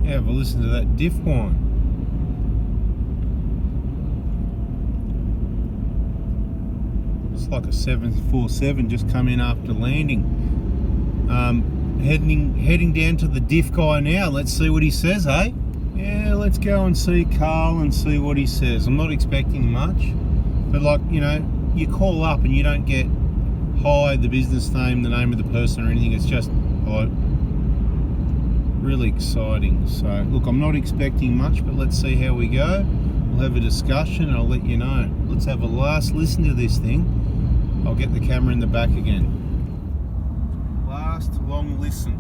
Have a listen to that diff whine. It's like a 747 just come in after landing. Heading down to the diff guy now. Let's see what he says, eh? Yeah, let's go and see Carl and see what he says. I'm not expecting much, but like, you know, you call up and you don't get hi, the business name, the name of the person or anything. It's just like really exciting. So look, I'm not expecting much, but let's see how we go. We'll have a discussion and I'll let you know. Let's have a last listen to this thing. I'll get the camera in the back again. Last long listen.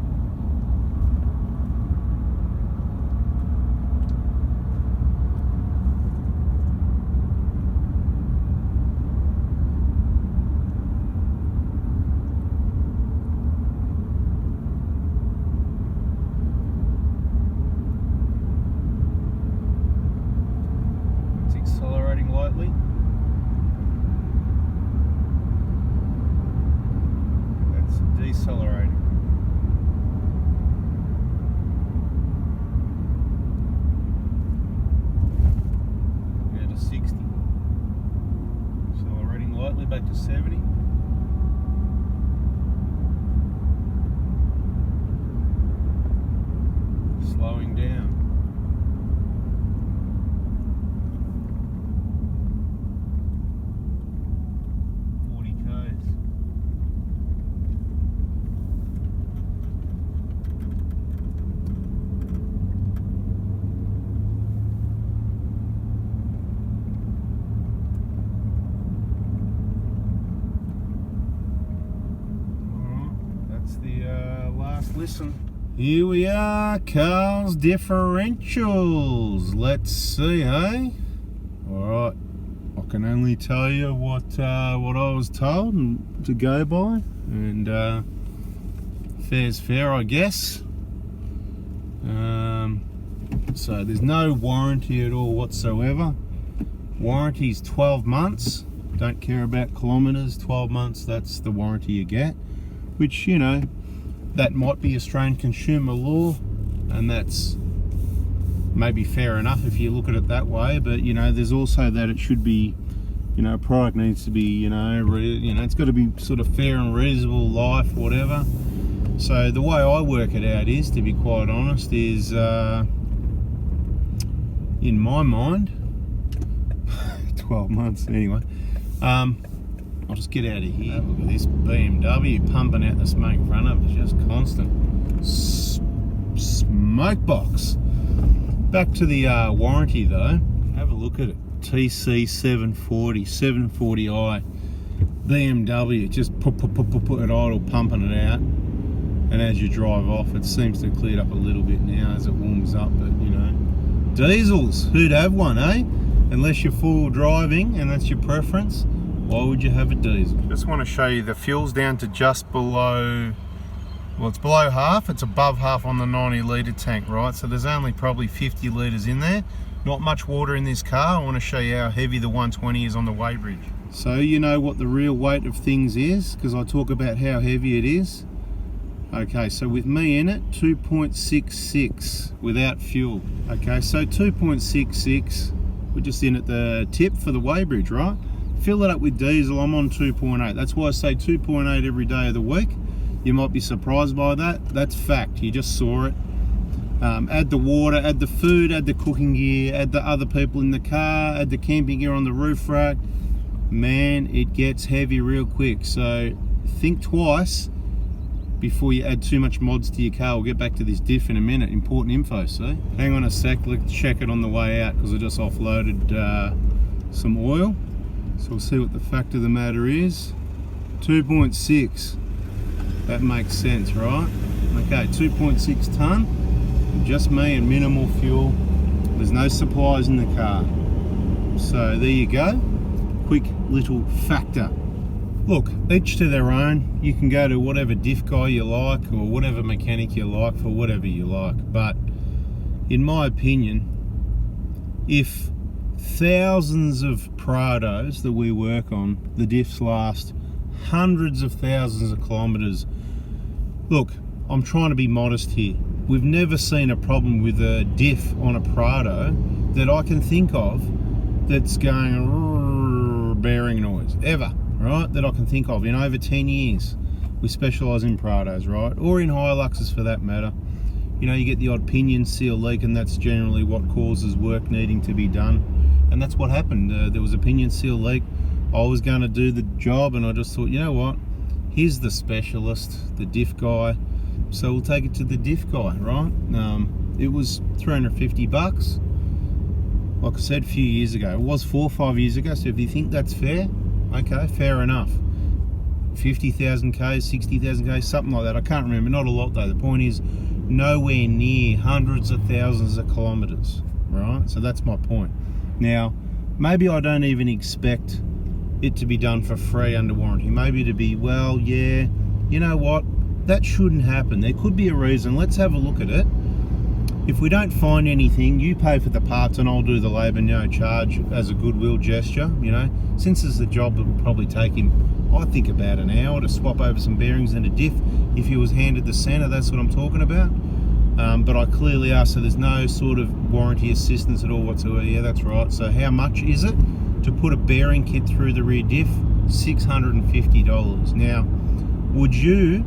It's accelerating lightly. Decelerating. Now to 60. Accelerating lightly back to 70. Slowing down. Last listen. Here we are, Carl's differentials. Let's see, eh? Alright, I can only tell you what I was told and to go by, and fair's fair, I guess. So there's no warranty at all whatsoever. Warranty's 12 months. Don't care about kilometres. 12 months, that's the warranty you get, which, you know, that might be Australian consumer law, and that's maybe fair enough if you look at it that way. But you know, there's also that it should be, you know, product needs to be, you know, it's got to be sort of fair and reasonable life, whatever. So the way I work it out is, to be quite honest, is in my mind, 12 months anyway. I'll just get out of here. Look at this BMW pumping out the smoke in front of it. It's just constant. Smoke box. Back to the warranty though. Have a look at it. TC 740, 740i. BMW, just put it idle, pumping it out. And as you drive off, it seems to clear up a little bit now as it warms up, but you know. Diesels, who'd have one, eh? Unless you're full driving and that's your preference. Why would you have a diesel? Just want to show you the fuel's down to just below, well, it's below half, it's above half on the 90 litre tank, right? So there's only probably 50 litres in there. Not much water in this car. I want to show you how heavy the 120 is on the weighbridge. So you know what the real weight of things is, because I talk about how heavy it is. Okay, so with me in it, 2.66 without fuel. Okay, so 2.66, we're just in at the tip for the weighbridge, right? Fill it up with diesel, I'm on 2.8. That's why I say 2.8 every day of the week. You might be surprised by that. That's fact, you just saw it. Add the water, add the food, add the cooking gear, add the other people in the car, add the camping gear on the roof rack. Man, it gets heavy real quick. So think twice before you add too much mods to your car. We'll get back to this diff in a minute. Important info, see? Hang on a sec, let's check it on the way out, because I just offloaded some oil. So we'll see what the fact of the matter is. 2.6. That makes sense, right? Okay, 2.6 tonne. Just me and minimal fuel. There's no supplies in the car. So there you go. Quick little factor. Look, each to their own. You can go to whatever diff guy you like or whatever mechanic you like for whatever you like. But in my opinion, if thousands of Prados that we work on, the diffs last hundreds of thousands of kilometres. Look, I'm trying to be modest here. we've never seen a problem with a diff on a Prado that I can think of that's going bearing noise, ever, right? That I can think of in over 10 years. We specialise in Prados, right? Or in Hiluxes for that matter. You know, you get the odd pinion seal leak, and that's generally what causes work needing to be done. And that's what happened. There was a pinion seal leak. I was going to do the job, and I just thought, you know what? Here's the specialist, the diff guy. So we'll take it to the diff guy, right? It was $350. Like I said, a few years ago. It was 4 or 5 years ago. So if you think that's fair, okay, fair enough. 50,000 Ks, 60,000 Ks, something like that. I can't remember. Not a lot though. The point is, nowhere near hundreds of thousands of kilometres, right? So that's my point. Now, maybe I don't even expect it to be done for free under warranty. Maybe to be, well, yeah, you know what? That shouldn't happen. There could be a reason. Let's have a look at it. If we don't find anything, you pay for the parts and I'll do the labour, no charge, as a goodwill gesture, you know. Since it's a job that will probably take him, I think, about an hour to swap over some bearings and a diff. If he was handed the centre, that's what I'm talking about. But I clearly asked, so there's no sort of warranty assistance at all whatsoever. Yeah, that's right. So how much is it to put a bearing kit through the rear diff? $650. Now, would you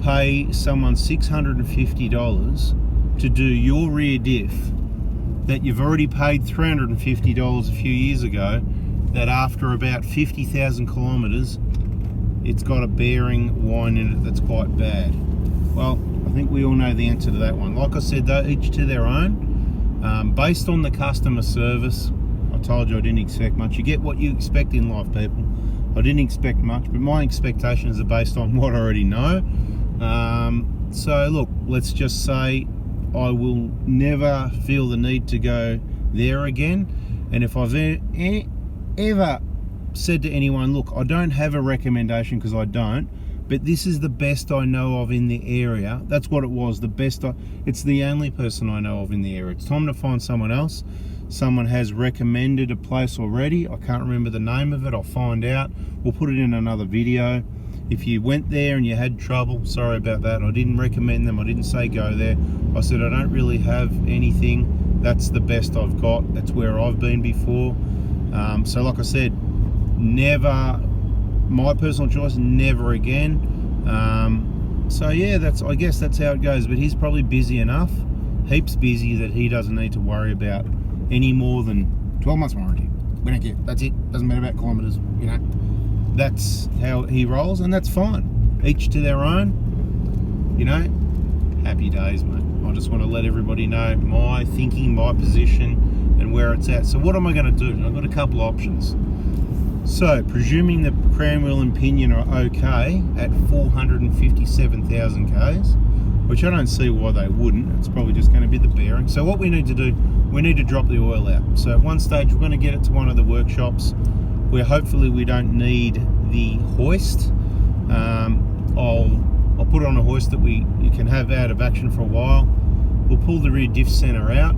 pay someone $650 to do your rear diff that you've already paid $350 a few years ago, that after about 50,000 kilometres it's got a bearing whine in it that's quite bad? Well, I think we all know the answer to that one. Like I said though, each to their own. Based on the customer service, I told you I didn't expect much. You get what you expect in life, people. I didn't expect much, but my expectations are based on what I already know. So look, let's just say I will never feel the need to go there again. And if I've ever said to anyone, look, I don't have a recommendation, because I don't, but this is the best I know of in the area, that's what it was, the best. It's the only person I know of in the area. It's time to find someone else. Someone has recommended a place already. I can't remember the name of it. I'll find out. We'll put it in another video. If you went there and you had trouble, sorry about that. I didn't recommend them. I didn't say go there. I said I don't really have anything. That's the best I've got. That's where I've been before. So like I said, never, my personal choice, never again. So yeah, I guess that's how it goes. But he's probably busy enough, heaps busy, that he doesn't need to worry about any more than 12 months warranty. We don't care. That's it. Doesn't matter about kilometres, you know. That's how he rolls, and that's fine. Each to their own, you know. Happy days, mate. I just want to let everybody know my thinking, my position, and where it's at. So what am I going to do? I've got a couple options. So, presuming the crown wheel and pinion are okay at 457,000 Ks, which I don't see why they wouldn't. It's probably just going to be the bearing. So what we need to do, we need to drop the oil out. So at one stage we're going to get it to one of the workshops where hopefully we don't need the hoist. I'll put on a hoist that you can have out of action for a while. We'll pull the rear diff center out.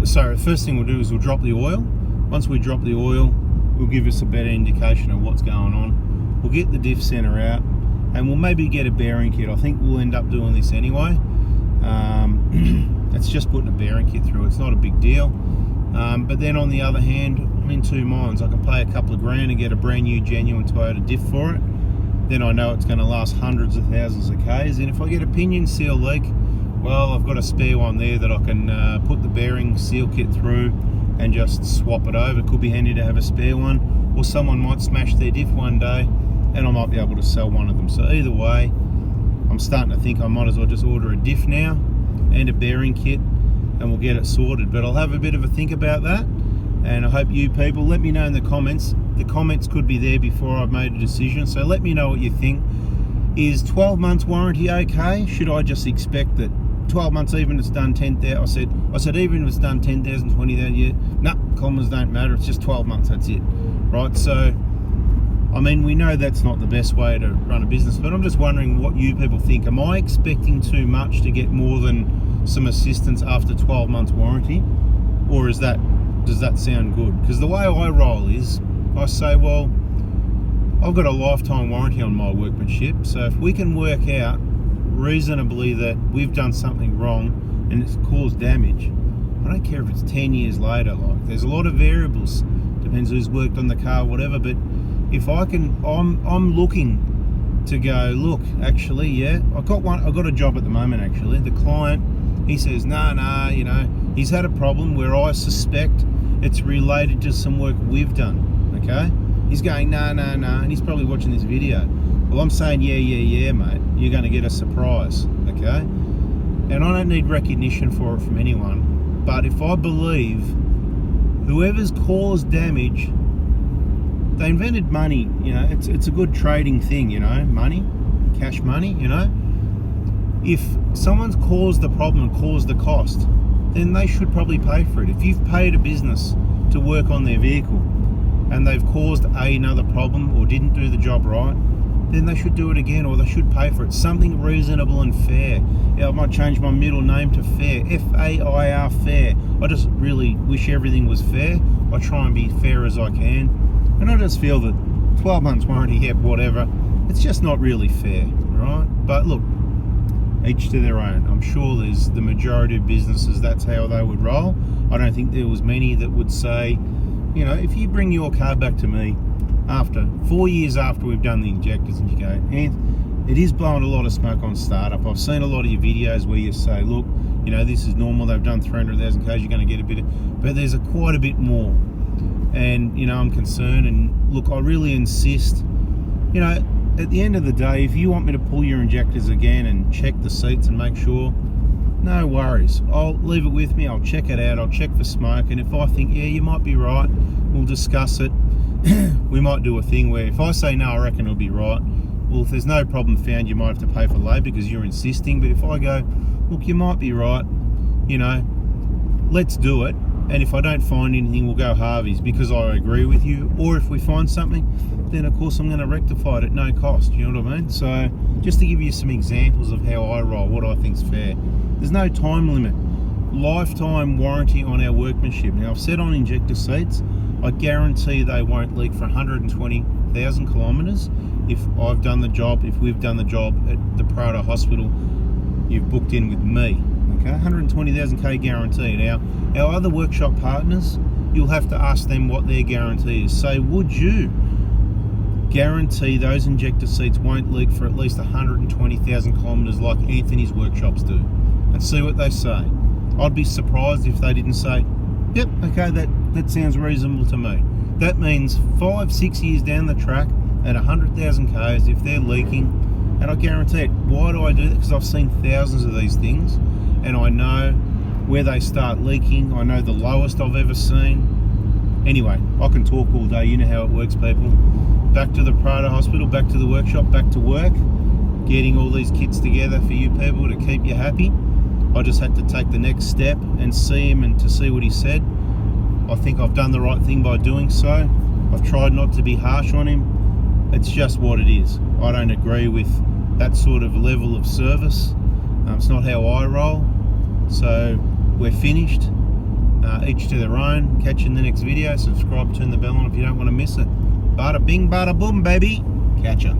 So the first thing we'll do is we'll drop the oil. Once we drop the oil, will give us a better indication of what's going on. We'll get the diff center out, and we'll maybe get a bearing kit. I think we'll end up doing this anyway. It's just putting a bearing kit through. It's not a big deal. But then on the other hand, I'm in two minds. I can pay a couple of grand and get a brand new genuine Toyota diff for it. Then I know it's going to last hundreds of thousands of Ks. And if I get a pinion seal leak, well, I've got a spare one there that I can put the bearing seal kit through and just swap it over. Could be handy to have a spare one, or someone might smash their diff one day and I might be able to sell one of them. So either way, I'm starting to think I might as well just order a diff now and a bearing kit, and we'll get it sorted. But I'll have a bit of a think about that, and I hope you people let me know in the comments. The comments could be there before I've made a decision, so let me know what you think. Is 12 months warranty okay? Should I just expect that 12 months, even if it's done 10,000, I said even if it's done 10,000, 20,000, yeah, no, kilometers don't matter, it's just 12 months, that's it, right? So, I mean, we know that's not the best way to run a business, but I'm just wondering what you people think. Am I expecting too much to get more than some assistance after 12 months warranty? Or does that sound good? Because the way I roll is, I say, well, I've got a lifetime warranty on my workmanship, so if we can work out reasonably that we've done something wrong and it's caused damage, I don't care if it's 10 years later. Like, there's a lot of variables, depends who's worked on the car, whatever. But if I can, I'm looking to go, look, actually, yeah, I got a job at the moment. Actually, the client, he says, nah, you know, he's had a problem where I suspect it's related to some work we've done. Okay, he's going, nah, and he's probably watching this video. Well, I'm saying, yeah, mate, you're going to get a surprise. Okay, and I don't need recognition for it from anyone. But if I believe whoever's caused damage, they invented money, you know, it's a good trading thing, you know, money, cash money, you know. If someone's caused the problem and caused the cost, then they should probably pay for it. If you've paid a business to work on their vehicle and they've caused another problem or didn't do the job right, then they should do it again, or they should pay for it. Something reasonable and fair. Yeah, I might change my middle name to Fair, F-A-I-R, Fair. I just really wish everything was fair. I try and be fair as I can. And I just feel that 12 months warranty, yep, whatever, it's just not really fair, right? But look, each to their own. I'm sure there's the majority of businesses, that's how they would roll. I don't think there was many that would say, you know, if you bring your car back to me after 4 years after we've done the injectors, and you go, and it is blowing a lot of smoke on startup. I've seen a lot of your videos where you say, look, you know, this is normal, they've done 300,000 k's, you're going to get a bit of, but there's quite a bit more. And, you know, I'm concerned, and look, I really insist, you know, at the end of the day, if you want me to pull your injectors again and check the seats and make sure, no worries. I'll leave it with me, I'll check it out, I'll check for smoke, and if I think, yeah, you might be right, we'll discuss it. We might do a thing where if I say no, I reckon it'll be right. Well, if there's no problem found, you might have to pay for labour because you're insisting. But if I go, look, you might be right, you know, let's do it. And if I don't find anything, we'll go Harvey's because I agree with you. Or if we find something, then of course I'm going to rectify it at no cost. You know what I mean? So just to give you some examples of how I roll, what I think's fair. There's no time limit. Lifetime warranty on our workmanship. Now, I've said on injector seats, I guarantee they won't leak for 120,000 kilometres if I've done the job, if we've done the job at the Prado Hospital you've booked in with me. Okay, 120,000 K guarantee. Now, our other workshop partners, you'll have to ask them what their guarantee is. Say, would you guarantee those injector seats won't leak for at least 120,000 kilometres like Anthony's workshops do? And see what they say. I'd be surprised if they didn't say, yep, okay, that sounds reasonable to me. That means 5-6 years down the track at 100,000 Ks, if they're leaking, and I guarantee it. Why do I do that? Because I've seen thousands of these things, and I know where they start leaking. I know the lowest I've ever seen. Anyway, I can talk all day. You know how it works, people. Back to the Prado Hospital, back to the workshop, back to work, getting all these kits together for you people to keep you happy. I just had to take the next step and see him and to see what he said. I think I've done the right thing by doing so. I've tried not to be harsh on him. It's just what it is. I don't agree with that sort of level of service. It's not how I roll. So we're finished. Each to their own. Catch you in the next video. Subscribe, turn the bell on if you don't want to miss it. Bada bing, bada boom, baby. Catch ya.